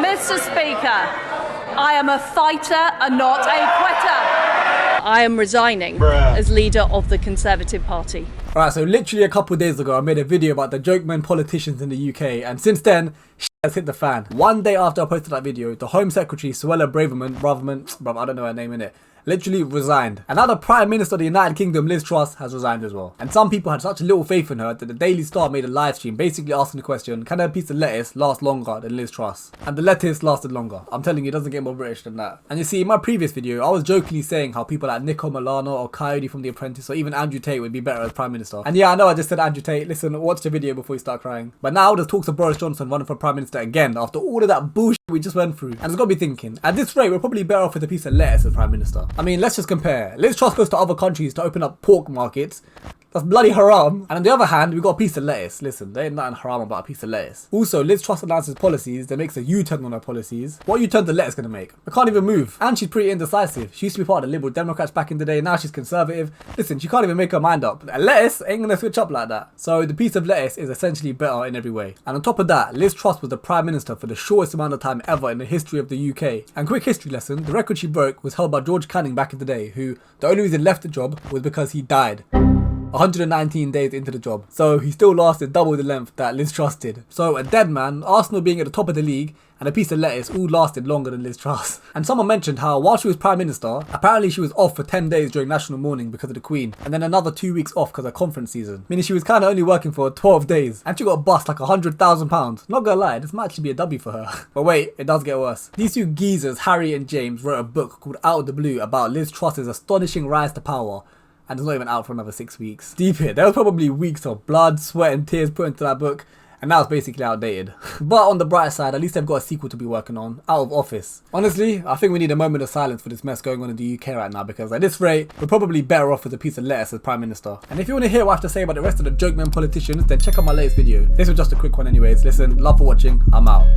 Mr. Speaker, I am a fighter and not a quitter. I am resigning as leader of the Conservative Party. Alright, so literally a couple of days ago I made a video about the joke men politicians in the UK, and since then, shit has hit the fan. One day after I posted that video, the Home Secretary, Suella Braverman, I don't know her name in it, literally resigned. And now the Prime Minister of the United Kingdom, Liz Truss, has resigned as well. And some people had such little faith in her that the Daily Star made a live stream basically asking the question, can a piece of lettuce last longer than Liz Truss? And the lettuce lasted longer. I'm telling you, it doesn't get more British than that. And you see, in my previous video, I was jokingly saying how people like Nico Milano or Coyote from The Apprentice or even Andrew Tate would be better as Prime Minister. And yeah, I know I just said Andrew Tate. Listen, watch the video before you start crying. But now there's talks of Boris Johnson running for Prime Minister again after all of that bullshit we just went through. And it's got to be thinking, at this rate, we're probably better off with a piece of lettuce as Prime Minister. I mean, let's just compare. Liz Truss goes to other countries to open up pork markets. That's bloody haram. And on the other hand, we've got a piece of lettuce. Listen, there ain't nothing haram about a piece of lettuce. Also, Liz Truss announces policies that makes a U-turn on her policies. What U-turn the lettuce gonna make? I can't even move. And she's pretty indecisive. She used to be part of the Liberal Democrats back in the day. Now she's Conservative. Listen, she can't even make her mind up. A lettuce ain't gonna switch up like that. So the piece of lettuce is essentially better in every way. And on top of that, Liz Truss was the Prime Minister for the shortest amount of time ever in the history of the UK. And quick history lesson, the record she broke was held by George Canning back in the day, who the only reason he left the job was because he died. 119 days into the job. So he still lasted double the length that Liz Truss did. So a dead man, Arsenal being at the top of the league, and a piece of lettuce all lasted longer than Liz Truss. And someone mentioned how while she was Prime Minister, apparently she was off for 10 days during national mourning because of the Queen, and then another 2 weeks off because of conference season. Meaning she was kind of only working for 12 days, and she got bust like £100,000. Not gonna lie, this might actually be a W for her. But wait, it does get worse. These two geezers, Harry and James, wrote a book called Out of the Blue about Liz Truss's astonishing rise to power. And it's not even out for another 6 weeks. Deep here, there was probably weeks of blood, sweat and tears put into that book, and now it's basically outdated. But on the bright side, at least they've got a sequel to be working on, Out of Office. Honestly, I think we need a moment of silence for this mess going on in the UK right now, because at this rate, we're probably better off with a piece of lettuce as Prime Minister. And if you want to hear what I have to say about the rest of the joke men politicians, then check out my latest video. This was just a quick one anyways. Listen, love for watching, I'm out.